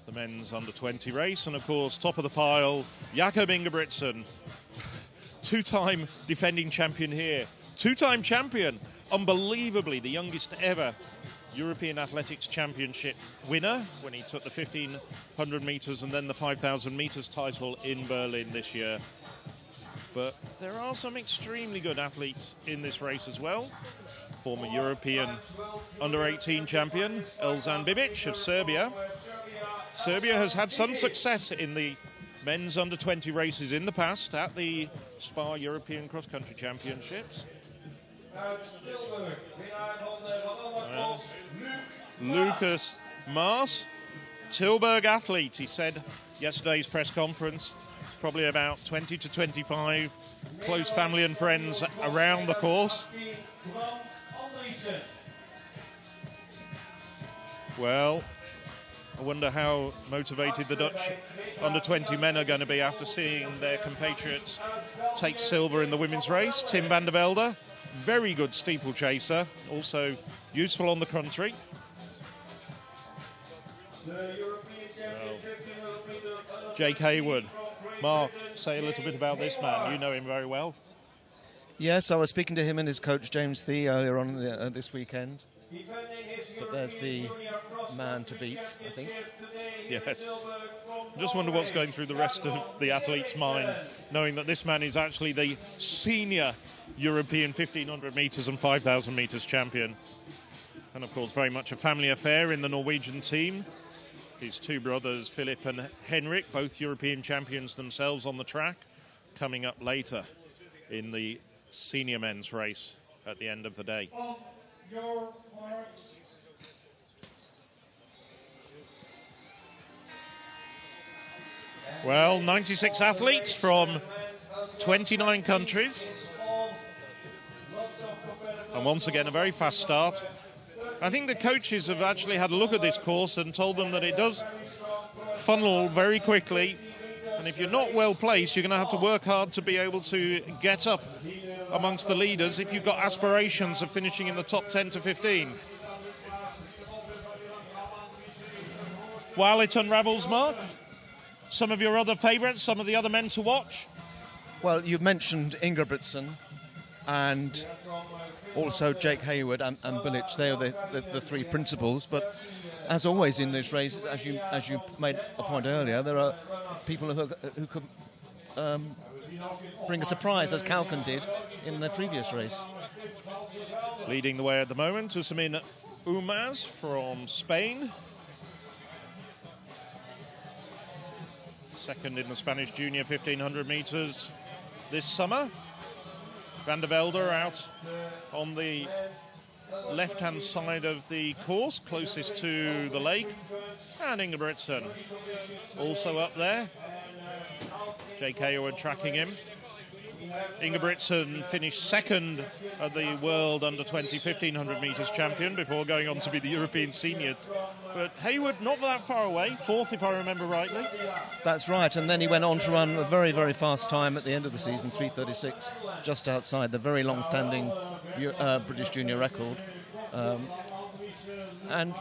the men's under-20 race. And, of course, top of the pile, Jakob Ingebrigtsen, two-time defending champion here. Two-time champion, unbelievably the youngest ever European Athletics Championship winner when he took the 1,500 metres and then the 5,000 metres title in Berlin this year. But there are some extremely good athletes in this race as well. Former European under-18 champion Elzan Bibic of Serbia. Serbia has had some success in the men's under-20 races in the past at the Spa European Cross Country Championships. Lucas Maas, Tilburg athlete, he said yesterday's press conference, probably about 20 to 25 close family and friends around the course. Well, I wonder how motivated the Dutch under-20 men are going to be after seeing their compatriots take silver in the women's race. Tim van der Velde, very good steeplechaser, also useful on the country. Jake Hayward. Mark, say a little bit about this man. You know him very well. Yes, I was speaking to him and his coach James Thie earlier on this weekend. But there's the man to beat, I think. Yes. Just wonder what's going through the rest of the athlete's mind, knowing that this man is actually the senior European 1,500 metres and 5,000 metres champion. And, of course, very much a family affair in the Norwegian team. His two brothers, Philip and Henrik, both European champions themselves on the track, coming up later in the senior men's race at the end of the day. Well, 96 athletes from 29 countries. And once again, a very fast start. I think the coaches have actually had a look at this course and told them that it does funnel very quickly. And if you're not well placed, you're going to have to work hard to be able to get up amongst the leaders if you've got aspirations of finishing in the top 10 to 15. While it unravels, Mark, some of your other favourites, some of the other men to watch? Well, you've mentioned Ingebrigtsen and also Jake Hayward and Bilic. They are the three principals. But as always in this race, as you made a point earlier, there are people who could bring a surprise, as Kalkin did in the previous race. Leading the way at the moment, Usman Umaz from Spain. Second in the Spanish Junior 1,500 metres this summer. Van der Velde out on the left-hand side of the course, closest to the lake. And Ingebrigtsen also up there. Jake Hayward tracking him. Ingebrigtsen finished second at the World Under-20 1,500 metres champion before going on to be the European senior. But Hayward not that far away, fourth if I remember rightly. That's right, and then he went on to run a very, very fast time at the end of the season, 3:36, just outside the very long-standing British junior record. And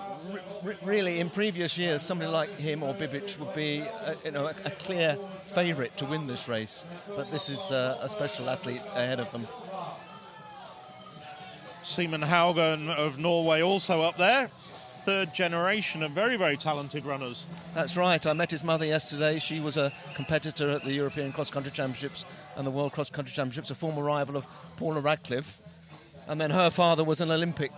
really, in previous years, somebody like him or Bibic would be a clear favourite to win this race. But this is a special athlete ahead of them. Simen Haugen of Norway also up there. Third generation of very, very talented runners. That's right. I met his mother yesterday. She was a competitor at the European Cross Country Championships and the World Cross Country Championships, a former rival of Paula Radcliffe. And then her father was an Olympic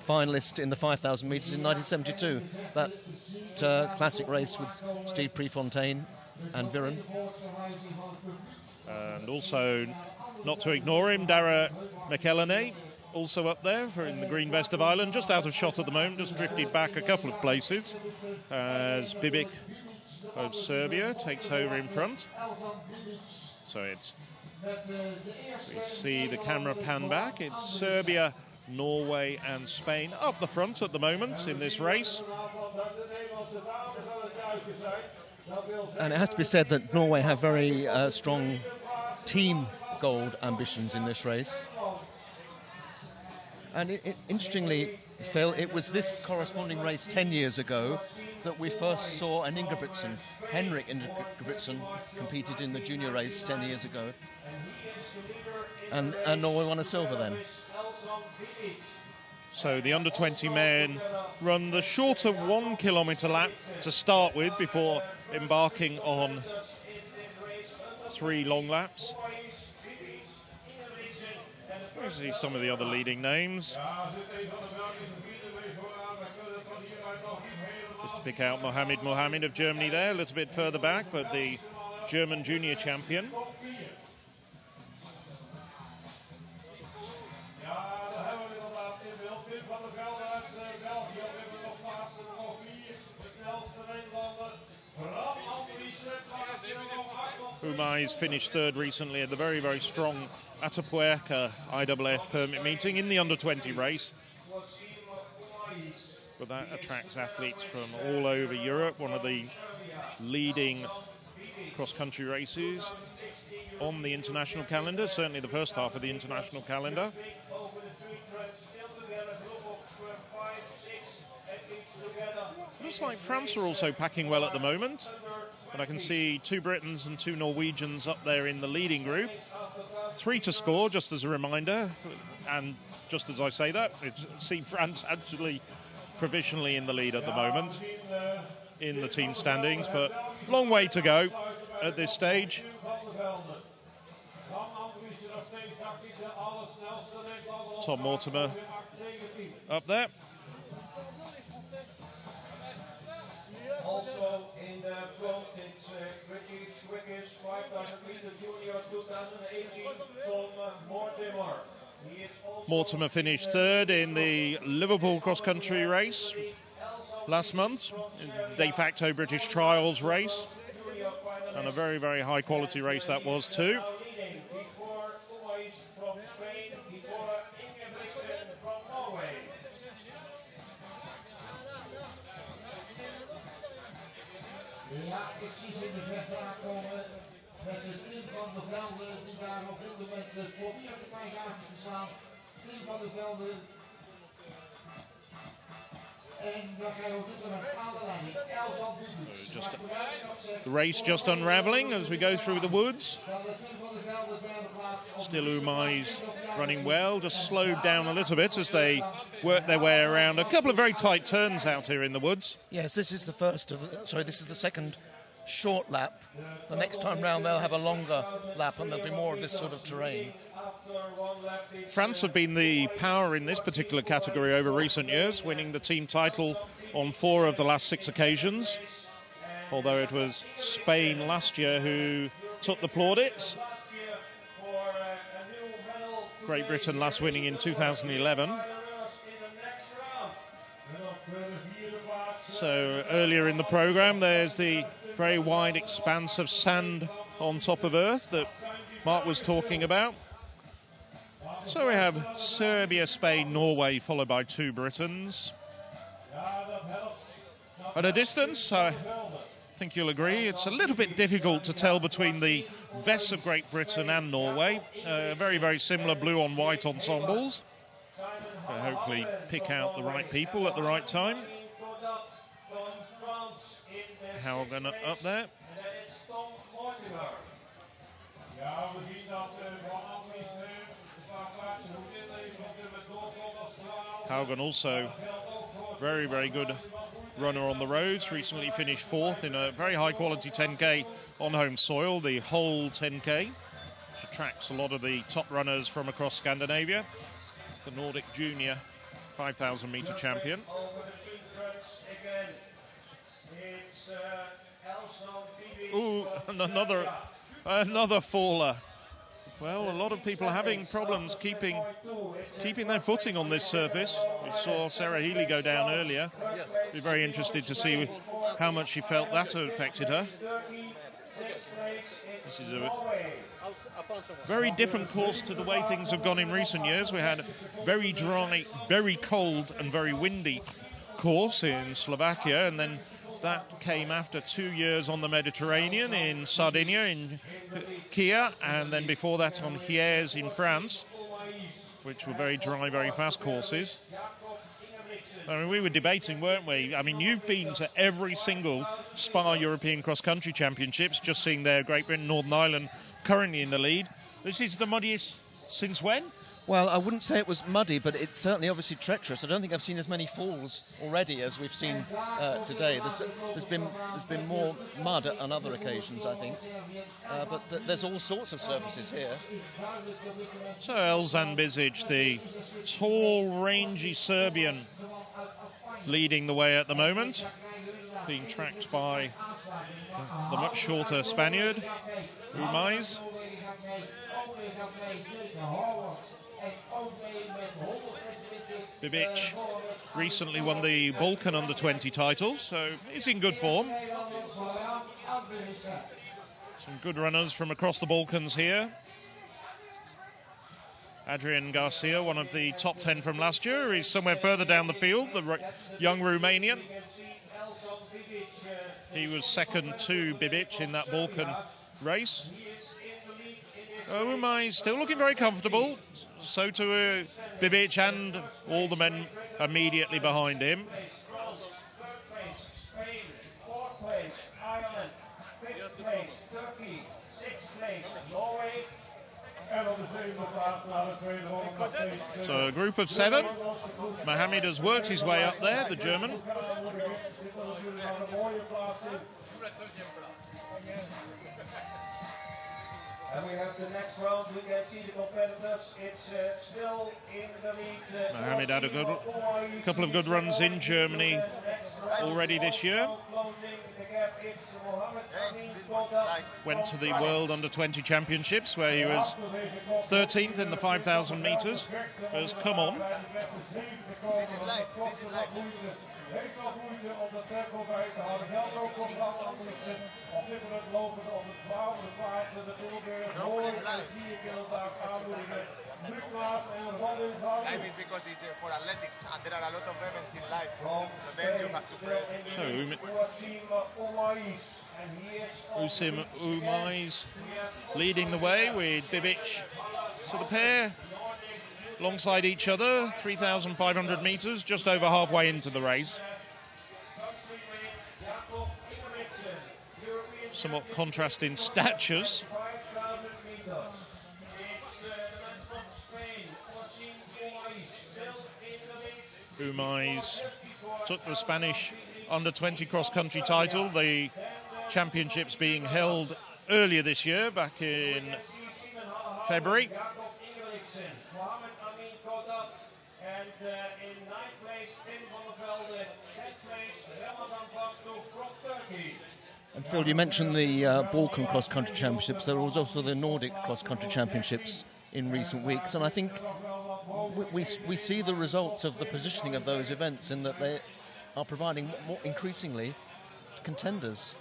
finalist in the 5,000 metres in 1972. That classic race with Steve Prefontaine and Viren. And also, not to ignore him, Dara McElhenney, also up there in the green vest of Ireland, just out of shot at the moment, just drifted back a couple of places as Bibic of Serbia takes over in front. So we see the camera pan back. It's Serbia, Norway and Spain up the front at the moment in this race. And it has to be said that Norway have very strong team gold ambitions in this race. And interestingly, Phil, it was this corresponding race 10 years ago that we first saw an Ingebrigtsen. Henrik Ingebrigtsen competed in the junior race 10 years ago. And Norway won a silver then. So the under-20 men run the shorter 1 kilometre lap to start with before embarking on 3 long laps. You see some of the other leading names. Just to pick out Mohammed of Germany there, a little bit further back, but the German junior champion. Umai's finished third recently at the very, very strong Atapuerca IAAF permit meeting in the under-20 race. But that attracts athletes from all over Europe, one of the leading cross-country races on the international calendar, certainly the first half of the international calendar. Looks like France are also packing well at the moment. But I can see 2 Britons and 2 Norwegians up there in the leading group. 3 to score, just as a reminder. And just as I say that, see France actually provisionally in the lead at the moment in the team standings. But long way to go at this stage. Tom Mortimer up there. Also in the front, it's British quickest 5,000 meter junior 2018, Tom Mortimer. Mortimer finished third in the Liverpool cross-country race last month, de facto British trials race, and a very, very high-quality race that was too. Ja, ik zie ze in de weg aankomen met het team van de Velden die daar op dit moment probeert de kijk aan te slaan. Team van de Velden. En dan krijgen we dit een aanleiding. The race just unravelling as we go through the woods. Still Umai's running well, just slowed down a little bit as they work their way around a couple of very tight turns out here in the woods. Yes, this is the second short lap. The next time round they'll have a longer lap and there'll be more of this sort of terrain. France have been the power in this particular category over recent years, winning the team title on 4 of the last 6 occasions, although it was Spain last year who took the plaudits. Great Britain last winning in 2011. So earlier in the programme there's the very wide expanse of sand on top of earth that Mark was talking about. So we have Serbia, Spain, Norway, followed by 2 Britons. At a distance, I think you'll agree, it's a little bit difficult to tell between the vests of Great Britain and Norway. Very, very similar blue on white ensembles. Hopefully pick out the right people at the right time. Haugen up there. Haugen also very, very good runner on the roads. Recently finished 4th in a very high-quality 10K on home soil, the whole 10K, which attracts a lot of the top runners from across Scandinavia. It's the Nordic Junior 5,000-metre champion. Ooh, another faller. Well, a lot of people are having problems keeping their footing on this surface. We saw Sarah Healy go down earlier. Be very interested to see how much she felt that affected her. This is a very different course to the way things have gone in recent years. We had a very dry, very cold and very windy course in Slovakia, and then that came after 2 years on the Mediterranean in Sardinia, in Kia, and then before that on Hyères in France, which were very dry, very fast courses. I mean, we were debating, weren't we? I mean, you've been to every single Spa European Cross Country Championships, just seeing there Great Britain, Northern Ireland currently in the lead. This is the muddiest since when? Well, I wouldn't say it was muddy, but it's certainly obviously treacherous. I don't think I've seen as many falls already as we've seen today. There's been more mud on other occasions, I think. But there's all sorts of surfaces here. So Elzan Bizic, the tall, rangy Serbian, leading the way at the moment, being tracked by the much shorter Spaniard, Umais. Bibic recently won the Balkan Under-20 title, so he's in good form. Some good runners from across the Balkans here. Adrian Garcia, one of the top 10 from last year, is somewhere further down the field, the young Romanian. He was second to Bibic in that Balkan race. Umai still looking very comfortable. So to Bibic and all the men immediately behind him. So a group of 7. Mohamed has worked his way up there, the German. And we have the next round. We can see the competitors. It's still in the lead. Mohamed had a couple of good runs in Germany already this year. Went to the World Under-20 Championships where he was 13th in the 5,000 metres. Has come on. Life is because it's for athletics and there are a lot of events in life, so then you have to press. Usim Umais leading the way with Bibic. So the pair alongside each other, 3,500 metres, just over halfway into the race. Somewhat contrasting statures. Umais took the Spanish under-20 cross-country title, the championships being held earlier this year, back in February. And Phil, you mentioned the Balkan cross-country championships. There was also the Nordic cross-country championships in recent weeks, and I think we see the results of the positioning of those events in that they are providing more increasingly contenders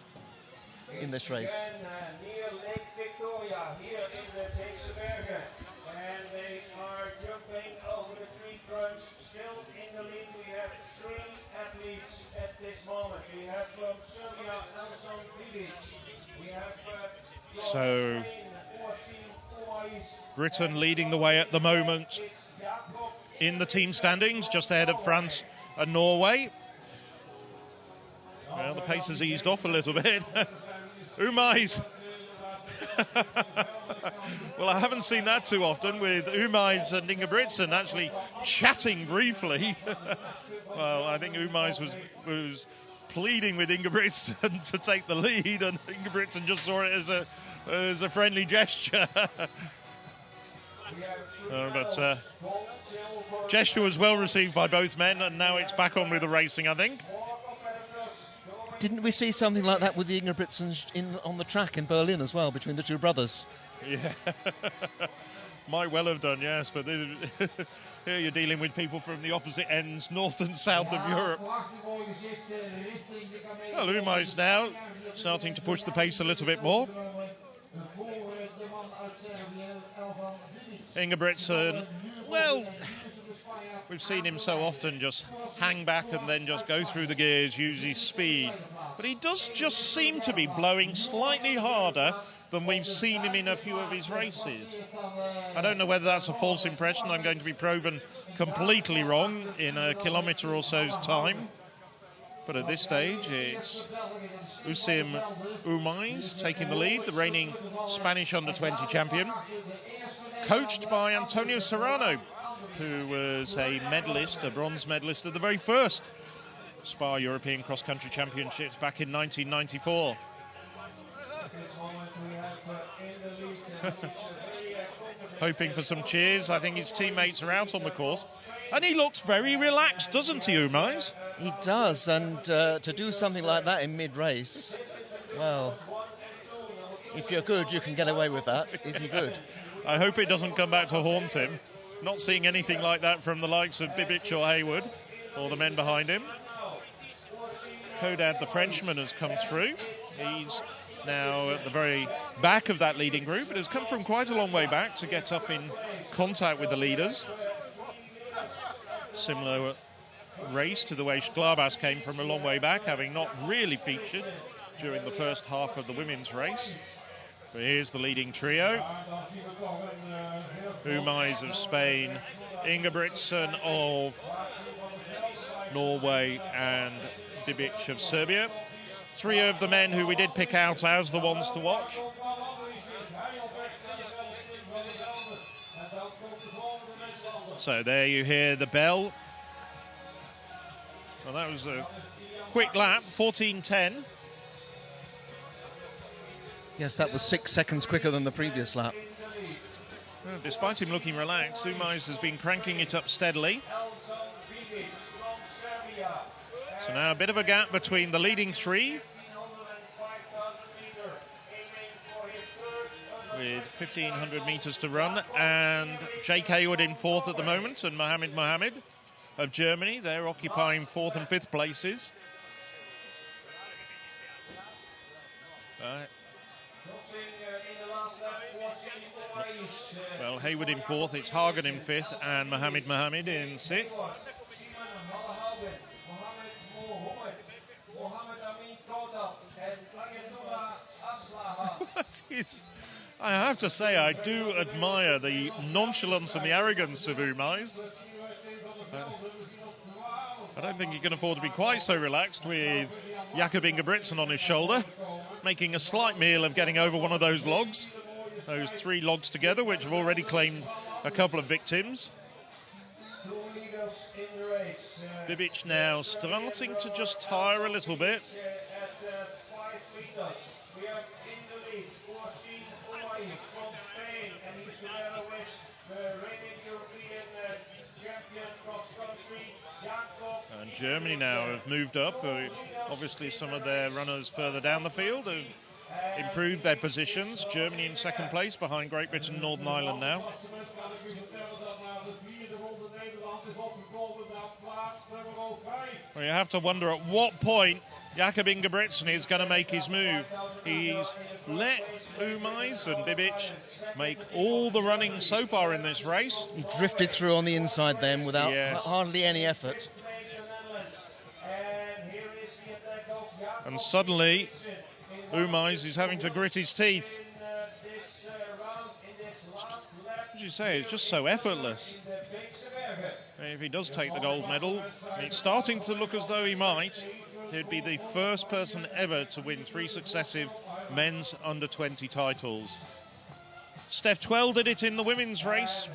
in this race. So Britain leading the way at the moment in the team standings, just ahead of France and Norway. Well, the pace has eased off a little bit. Umais. Well, I haven't seen that too often, with Umais and Ingebrigtsen actually chatting briefly. Well, I think Umais was pleading with Ingebrigtsen to take the lead, and Ingebrigtsen just saw it as a friendly gesture. But gesture was well received by both men, and now it's back on with the racing, I think. Didn't we see something like that with the Ingebrigtsens on the track in Berlin as well, between the two brothers? Yeah. Might well have done, yes, but here you're dealing with people from the opposite ends, north and south of Europe. Well, Umais now starting to push the pace a little bit more. Ingebrigtsen, well, we've seen him so often just hang back and then just go through the gears, use his speed. But he does just seem to be blowing slightly harder than we've seen him in a few of his races. I don't know whether that's a false impression. I'm going to be proven completely wrong in a kilometre or so's time. But at this stage, it's Usim Umais taking the lead, the reigning Spanish under-20 champion, coached by Antonio Serrano, who was a medalist, a bronze medalist at the very first Spa European Cross Country Championships back in 1994. Hoping for some cheers. I think his teammates are out on the course. And he looks very relaxed, doesn't he, Umais? He does, and to do something like that in mid-race, well, if you're good, you can get away with that. Is he good? I hope it doesn't come back to haunt him. Not seeing anything like that from the likes of Bibic or Hayward, or the men behind him. Kodad, the Frenchman, has come through. He's now at the very back of that leading group, but has come from quite a long way back to get up in contact with the leaders. Similar race to the way Sklarbas came from a long way back, having not really featured during the first half of the women's race. But here's the leading trio. Umais of Spain, Ingebrigtsen of Norway, and Bibic of Serbia. Three of the men who we did pick out as the ones to watch. So there you hear the bell. Well, that was a quick lap, 14:10. Yes, that was 6 seconds quicker than the previous lap. Well, despite him looking relaxed, Umais has been cranking it up steadily. So now a bit of a gap between the leading three, with 1,500 metres to run, and Jake Hayward in fourth at the moment, and Mohammed of Germany. They're occupying fourth and fifth places. Well, Hayward in fourth, it's Hagen in fifth, and Mohammed in sixth. I have to say, I do admire the nonchalance and the arrogance of Umais. I don't think he can afford to be quite so relaxed with Jakob Ingebrigtsen on his shoulder, making a slight meal of getting over one of those logs, those three logs together, which have already claimed a couple of victims. Bibic now starting to just tire a little bit. And Germany now have moved up. Obviously, some of their runners further down the field have improved their positions. Germany in second place behind Great Britain and Northern Ireland now. Well, you have to wonder at what point Jakob Ingebrigtsen is going to make his move. He's let Umais and Bibic make all the running so far in this race. He drifted through on the inside then without hardly any effort. And suddenly, Umais is having to grit his teeth. What did you say? It's just so effortless. If he does take the gold medal, it's starting to look as though he might. He'd be the first person ever to win 3 successive men's under-20 titles. Steph Twell did it in the women's race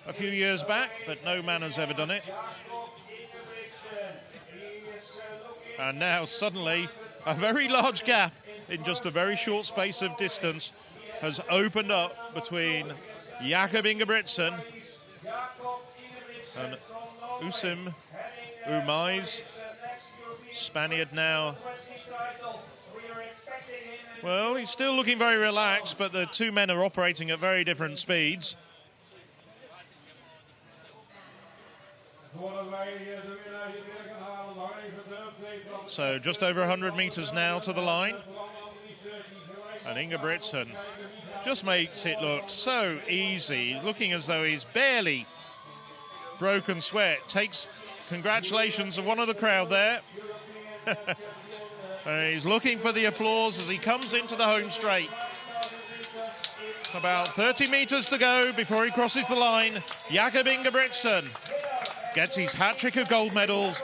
a few years back, but no man has ever done it. And now suddenly a very large gap in just a very short space of distance has opened up between Jakob Ingebrigtsen and Usim Umais. Spaniard now. Well, he's still looking very relaxed, but the two men are operating at very different speeds. So just over 100 metres now to the line. And Ingebrigtsen just makes it look so easy. He's looking as though he's barely broken sweat. Takes congratulations of one of the crowd there. He's looking for the applause as he comes into the home straight. About 30 metres to go before he crosses the line. Jakob Ingebrigtsen gets his hat-trick of gold medals.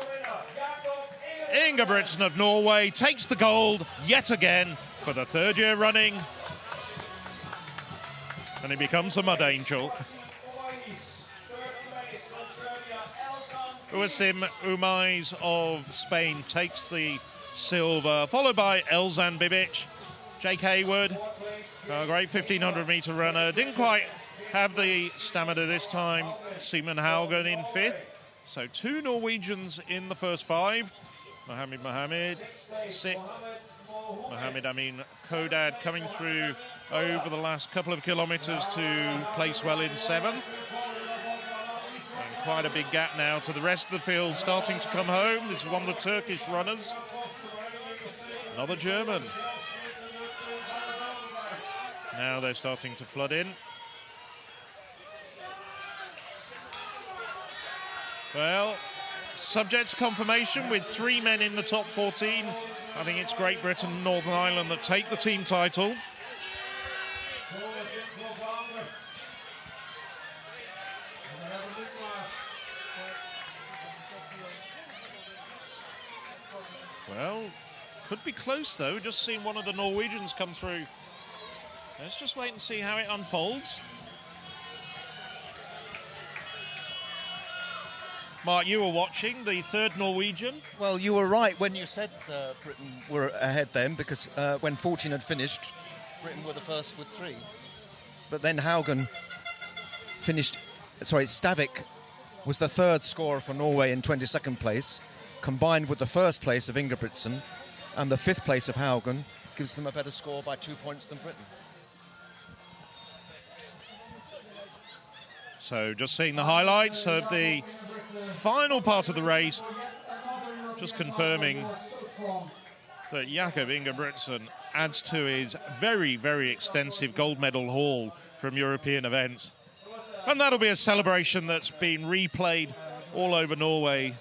Ingebrigtsen of Norway takes the gold yet again for the third year running. And he becomes a mud angel. Uasim Umais of Spain takes the silver, followed by Elzan Bibic. Jake Hayward, a great 1,500-metre runner. Didn't quite have the stamina this time. Simon Haugen in fifth. So 2 Norwegians in the first 5. Mohammed sixth. Mohammed Amin Kodad coming through over the last couple of kilometres to place well in 7th. And quite a big gap now to the rest of the field starting to come home. This is one of the Turkish runners. Another German. Now they're starting to flood in. Well, subject to confirmation with 3 men in the top 14. I think it's Great Britain and Northern Ireland that take the team title. Well, could be close though. Just seen one of the Norwegians come through. Let's just wait and see how it unfolds. Mark, you were watching the 3rd Norwegian. Well, you were right when you said Britain were ahead then, because when 14 had finished, Britain were the first with 3. But then Haugen finished, Stavik was the 3rd scorer for Norway in 22nd place, combined with the 1st place of Ingebrigtsen and the 5th place of Haugen, gives them a better score by 2 points than Britain. So just seeing the highlights of the final part of the race, just confirming that Jakob Ingebrigtsen adds to his very, very extensive gold medal haul from European events. And that'll be a celebration that's been replayed all over Norway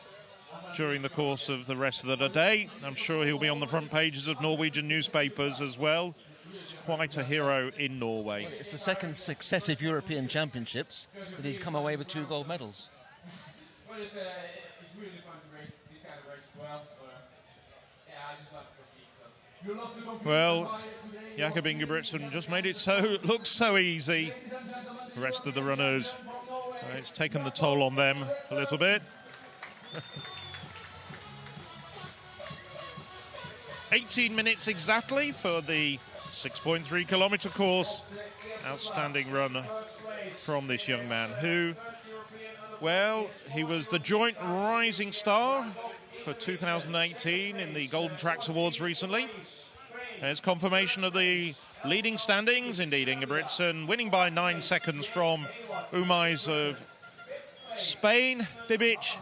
during the course of the rest of the day. I'm sure he'll be on the front pages of Norwegian newspapers as well. He's quite a hero in Norway. Well, it's the 2nd successive European Championships that he's come away with 2 gold medals. Well, it's really fun to race this kind of race as well. Yeah, I just love to compete. Well, Jakob Ingebrigtsen just made it look so easy. The rest of the runners, it's taken the toll on them a little bit. 18 minutes exactly for the 6.3 kilometre course. Outstanding run from this young man who, well, he was the joint rising star for 2018 in the Golden Tracks Awards recently. There's confirmation of the leading standings. Indeed, Ingebrigtsen winning by 9 seconds from Umais of Spain. Bibic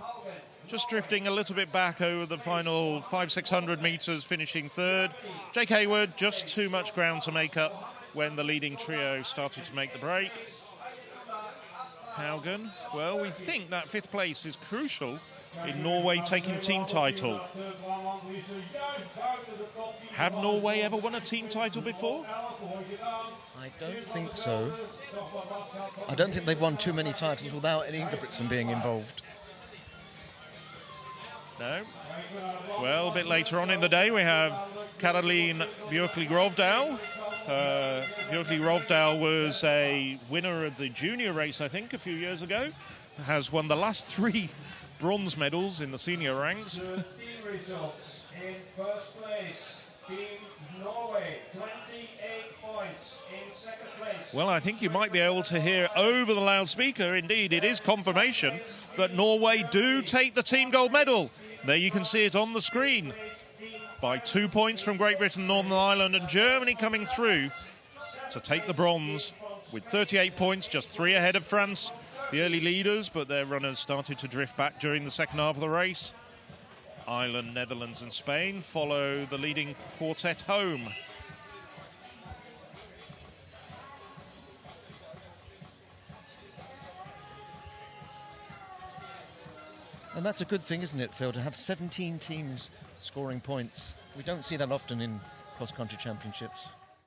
just drifting a little bit back over the final 500-600 metres, finishing 3rd. Jake Hayward, just too much ground to make up when the leading trio started to make the break. Haugen, well, we think that 5th place is crucial in Norway taking team title. Have Norway ever won a team title before? I don't think so. I don't think they've won too many titles without any Ingebrigtsen being involved. No. Well, a bit later on in the day, we have Caroline Bjørkli-Grovdal. Bjørkli-Grovdal was a winner of the junior race, I think, a few years ago. Has won the last 3 bronze medals in the senior ranks. The team results in first place, Team Norway, 28 points. In second place. Well, I think you might be able to hear over the loudspeaker, indeed, it is confirmation that Norway do take the team gold medal. There you can see it on the screen. By 2 points from Great Britain, Northern Ireland and Germany coming through to take the bronze with 38 points, just 3 ahead of France, the early leaders, but their runners started to drift back during the second half of the race. Ireland, Netherlands and Spain follow the leading quartet home. And that's a good thing, isn't it, Phil, to have 17 teams scoring points. We don't see that often in cross-country championships.